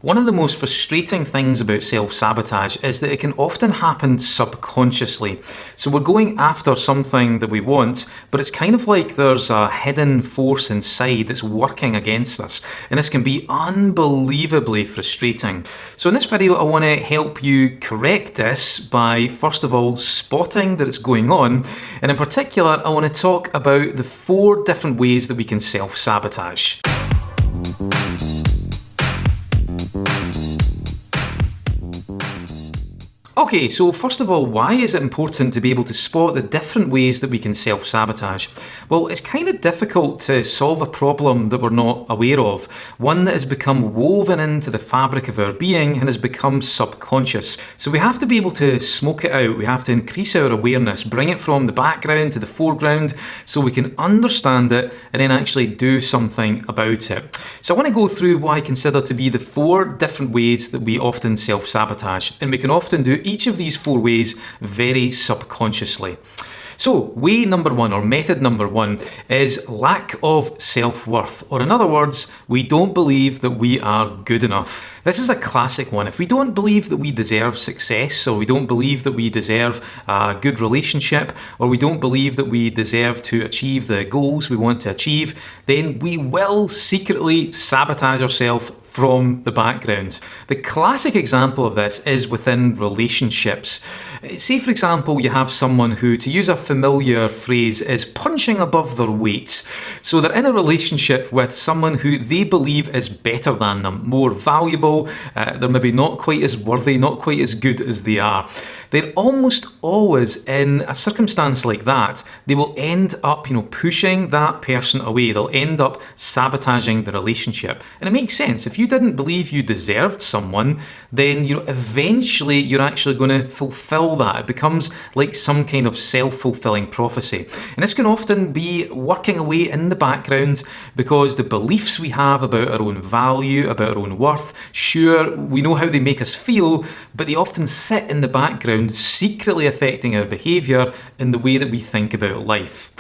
One of the most frustrating things about self-sabotage is that it can often happen subconsciously. So we're going after something that we want, but it's kind of like there's a hidden force inside that's working against us. And this can be unbelievably frustrating. So in this video, I want to help you correct this by, first of all, spotting that it's going on. And in particular, I want to talk about the 4 different ways that we can self-sabotage. Okay, so first of all, why is it important to be able to spot the different ways that we can self-sabotage? Well, it's kind of difficult to solve a problem that we're not aware of, one that has become woven into the fabric of our being and has become subconscious. So we have to be able to smoke it out, we have to increase our awareness, bring it from the background to the foreground so we can understand it and then actually do something about it. So I want to go through what I consider to be the 4 different ways that we often self-sabotage, and we can often do each of these 4 ways very subconsciously. So, way number 1, or method number 1, is lack of self-worth. Or in other words, we don't believe that we are good enough. This is a classic one. If we don't believe that we deserve success, or we don't believe that we deserve a good relationship, or we don't believe that we deserve to achieve the goals we want to achieve, then we will secretly sabotage ourselves from the background. The classic example of this is within relationships. Say, for example, you have someone who, to use a familiar phrase, is punching above their weight. So they're in a relationship with someone who they believe is better than them, more valuable, they're maybe not quite as worthy, not quite as good as they are. They're almost always in a circumstance like that, they will end up, pushing that person away. They'll end up sabotaging the relationship. And it makes sense. If you didn't believe you deserved someone, then eventually you're actually going to fulfill that. It becomes like some kind of self-fulfilling prophecy. And this can often be working away in the background because the beliefs we have about our own value, about our own worth, sure, we know how they make us feel, but they often sit in the background, secretly affecting our behaviour and the way that we think about life.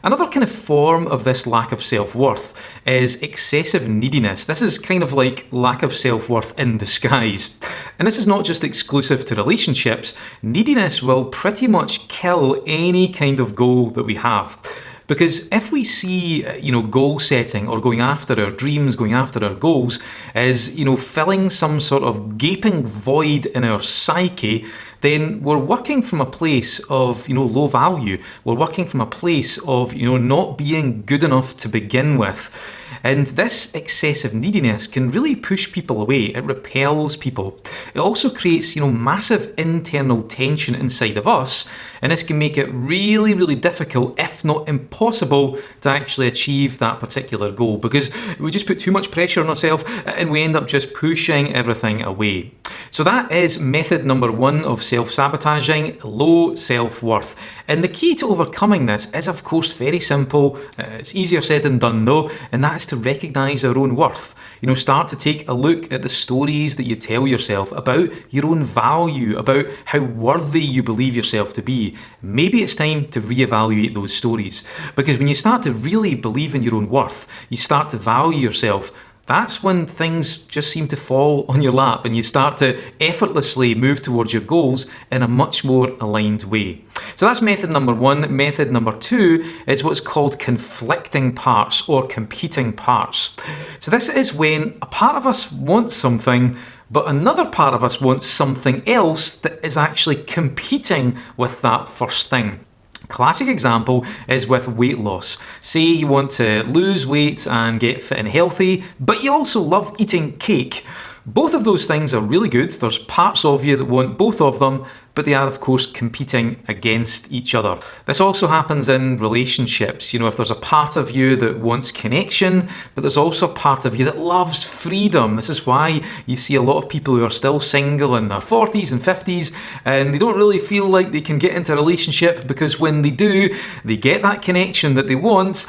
Another kind of form of this lack of self-worth is excessive neediness. This is kind of like lack of self-worth in disguise. And this is not just exclusive to relationships. Neediness will pretty much kill any kind of goal that we have. Because if we see, goal setting or going after our dreams, going after our goals as, filling some sort of gaping void in our psyche, then we're working from a place of, low value. We're working from a place of, not being good enough to begin with. And this excessive neediness can really push people away. It repels people. It also creates, massive internal tension inside of us. And this can make it really, really difficult, if not impossible, to actually achieve that particular goal because we just put too much pressure on ourselves and we end up just pushing everything away. So that is method number 1 of self-sabotaging, low self-worth. And the key to overcoming this is, of course, very simple. It's easier said than done though, and that is to recognise our own worth. Start to take a look at the stories that you tell yourself about your own value, about how worthy you believe yourself to be. Maybe it's time to reevaluate those stories. Because when you start to really believe in your own worth, you start to value yourself, that's when things just seem to fall on your lap and you start to effortlessly move towards your goals in a much more aligned way. So that's method number 1. Method number 2 is what's called conflicting parts or competing parts. So this is when a part of us wants something, but another part of us wants something else that is actually competing with that first thing. Classic example is with weight loss. Say you want to lose weight and get fit and healthy, but you also love eating cake. Both of those things are really good. There's parts of you that want both of them, but they are, of course, competing against each other. This also happens in relationships. If there's a part of you that wants connection, but there's also a part of you that loves freedom. This is why you see a lot of people who are still single in their 40s and 50s, and they don't really feel like they can get into a relationship because when they do, they get that connection that they want,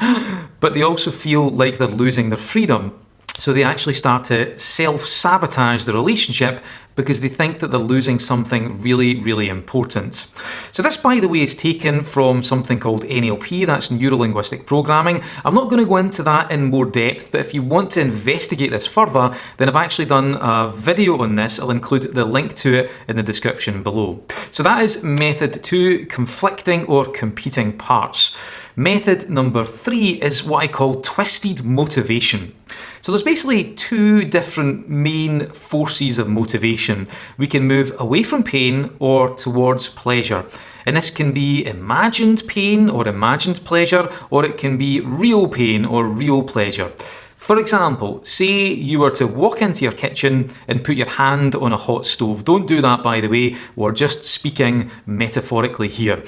but they also feel like they're losing their freedom. So they actually start to self-sabotage the relationship because they think that they're losing something really, really important. So this, by the way, is taken from something called NLP, that's Neurolinguistic Programming. I'm not going to go into that in more depth, but if you want to investigate this further, then I've actually done a video on this. I'll include the link to it in the description below. So that is method 2, conflicting or competing parts. Method number 3 is what I call twisted motivation. So there's basically 2 different main forces of motivation. We can move away from pain or towards pleasure. And this can be imagined pain or imagined pleasure, or it can be real pain or real pleasure. For example, say you were to walk into your kitchen and put your hand on a hot stove. Don't do that, by the way. We're just speaking metaphorically here.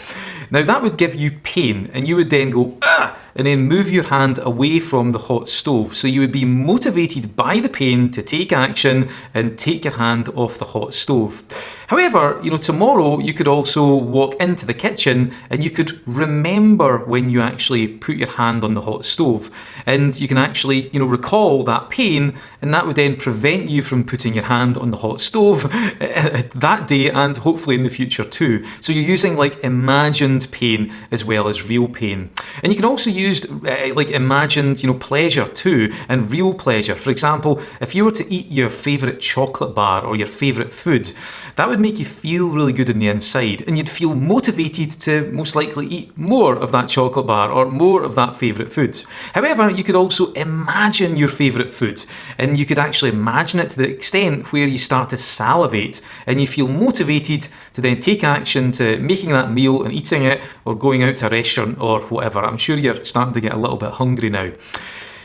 Now, that would give you pain, and you would then go, ah, and then move your hand away from the hot stove. So you would be motivated by the pain to take action and take your hand off the hot stove. However, tomorrow you could also walk into the kitchen and you could remember when you actually put your hand on the hot stove, and you can actually, recall that pain, and that would then prevent you from putting your hand on the hot stove that day and hopefully in the future too. So you're using like imagined pain as well as real pain. And you can also use like imagined, pleasure too, and real pleasure. For example, if you were to eat your favourite chocolate bar or your favourite food, that would make you feel really good on the inside, and you'd feel motivated to most likely eat more of that chocolate bar or more of that favourite food. However, you could also imagine your favourite food, and you could actually imagine it to the extent where you start to salivate and you feel motivated to then take action to making that meal and eating it, or going out to a restaurant or whatever. I'm sure you're starting to get a little bit hungry now.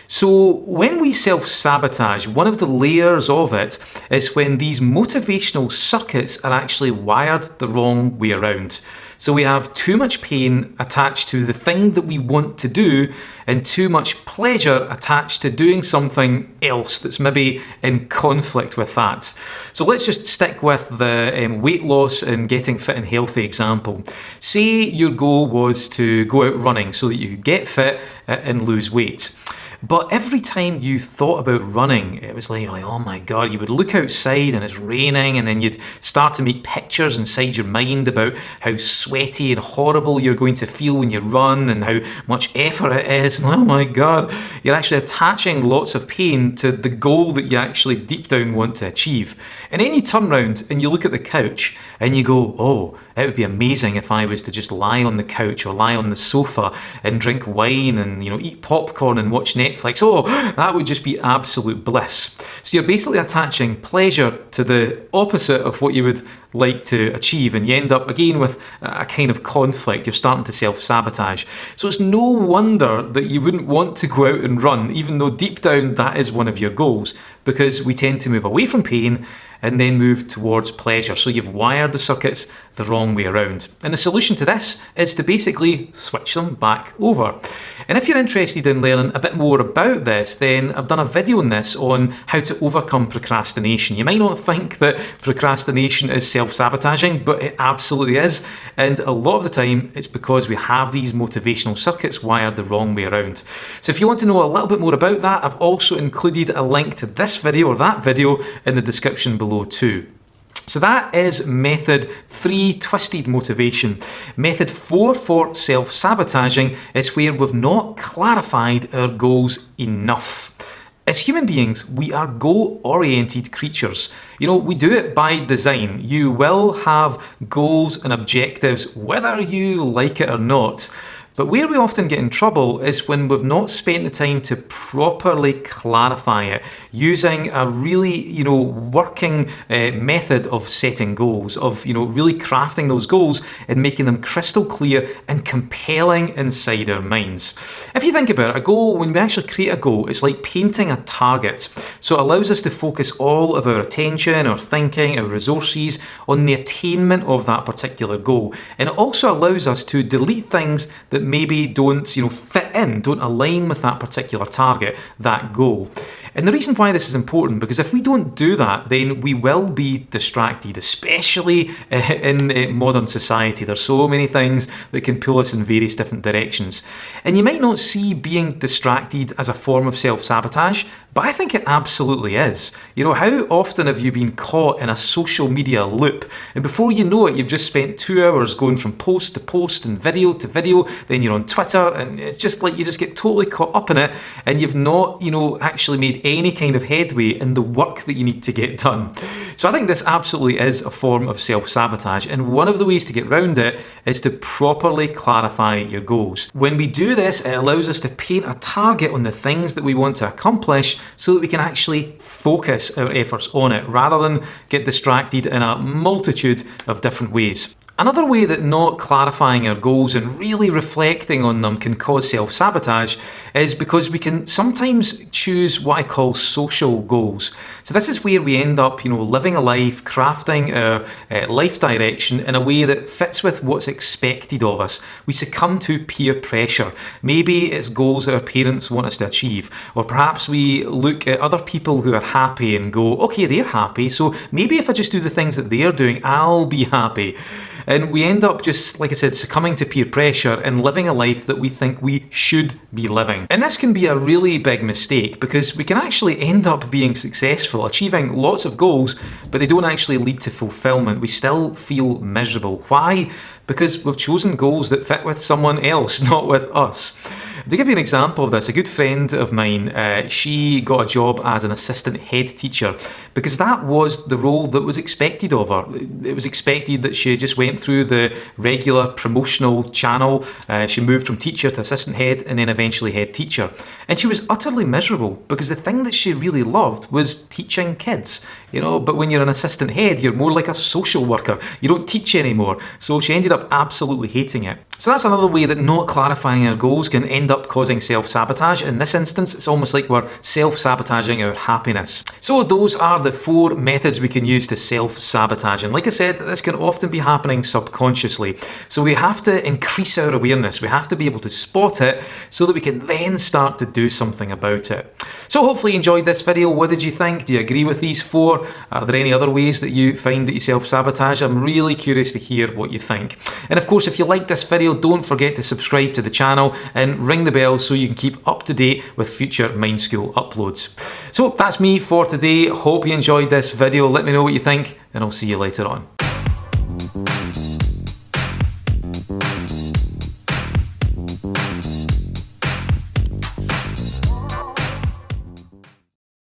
So when we self-sabotage, one of the layers of it is when these motivational circuits are actually wired the wrong way around. So we have too much pain attached to the thing that we want to do, and too much pleasure attached to doing something else that's maybe in conflict with that. So let's just stick with the weight loss and getting fit and healthy example. Say your goal was to go out running so that you could get fit and lose weight. But every time you thought about running, it was like, oh my God, you would look outside and it's raining, and then you'd start to make pictures inside your mind about how sweaty and horrible you're going to feel when you run and how much effort it is. And oh my God, you're actually attaching lots of pain to the goal that you actually deep down want to achieve. And then you turn around and you look at the couch and you go, oh, it would be amazing if I was to just lie on the couch or lie on the sofa and drink wine and, eat popcorn and watch Netflix. Oh, that would just be absolute bliss. So you're basically attaching pleasure to the opposite of what you would like to achieve, and you end up again with a kind of conflict. You're starting to self-sabotage. So it's no wonder that you wouldn't want to go out and run, even though deep down that is one of your goals, because we tend to move away from pain and then move towards pleasure. So you've wired the circuits the wrong way around. And the solution to this is to basically switch them back over. And if you're interested in learning a bit more about this, then I've done a video on this on how to overcome procrastination. You might not think that procrastination is self-sabotaging, but it absolutely is. And a lot of the time, it's because we have these motivational circuits wired the wrong way around. So if you want to know a little bit more about that, I've also included a link to this video or that video in the description below too. So that is method 3, twisted motivation. Method 4 for self-sabotaging is where we've not clarified our goals enough. As human beings, we are goal-oriented creatures. We do it by design. You will have goals and objectives whether you like it or not. But where we often get in trouble is when we've not spent the time to properly clarify it, using a really, working method of setting goals, of, really crafting those goals and making them crystal clear and compelling inside our minds. If you think about it, a goal, when we actually create a goal, it's like painting a target. So it allows us to focus all of our attention, our thinking, our resources on the attainment of that particular goal. And it also allows us to delete things that maybe don't, fit in, don't align with that particular target, that goal. And the reason why this is important, because if we don't do that, then we will be distracted, especially in modern society. There's so many things that can pull us in various different directions. And you might not see being distracted as a form of self-sabotage, but I think it absolutely is. You know, how often have you been caught in a social media loop? And before you know it, you've just spent 2 hours going from post to post and video to video, then you're on Twitter, and it's just like you just get totally caught up in it, and you've not, actually made any kind of headway in the work that you need to get done. So I think this absolutely is a form of self-sabotage, and one of the ways to get around it is to properly clarify your goals. When we do this, it allows us to paint a target on the things that we want to accomplish so that we can actually focus our efforts on it rather than get distracted in a multitude of different ways. Another way that not clarifying our goals and really reflecting on them can cause self-sabotage is because we can sometimes choose what I call social goals. So this is where we end up, living a life, crafting our life direction in a way that fits with what's expected of us. We succumb to peer pressure. Maybe it's goals that our parents want us to achieve, or perhaps we look at other people who are happy and go, okay, they're happy, so maybe if I just do the things that they're doing, I'll be happy. And we end up just, like I said, succumbing to peer pressure and living a life that we think we should be living. And this can be a really big mistake because we can actually end up being successful, achieving lots of goals, but they don't actually lead to fulfillment. We still feel miserable. Why? Because we've chosen goals that fit with someone else, not with us. To give you an example of this, a good friend of mine, she got a job as an assistant head teacher because that was the role that was expected of her. It was expected that she just went through the regular promotional channel. She moved from teacher to assistant head and then eventually head teacher. And she was utterly miserable because the thing that she really loved was teaching kids. But when you're an assistant head, you're more like a social worker. You don't teach anymore. So she ended up absolutely hating it. So that's another way that not clarifying our goals can end up causing self-sabotage. In this instance, it's almost like we're self-sabotaging our happiness. So those are the 4 methods we can use to self-sabotage. And like I said, this can often be happening subconsciously. So we have to increase our awareness. We have to be able to spot it so that we can then start to do something about it. So hopefully you enjoyed this video. What did you think? Do you agree with these 4? Are there any other ways that you find that you self-sabotage? I'm really curious to hear what you think. And of course, if you like this video, don't forget to subscribe to the channel and ring the bell so you can keep up to date with future Mind School uploads. So that's me for today. Hope you enjoyed this video. Let me know what you think, and I'll see you later on.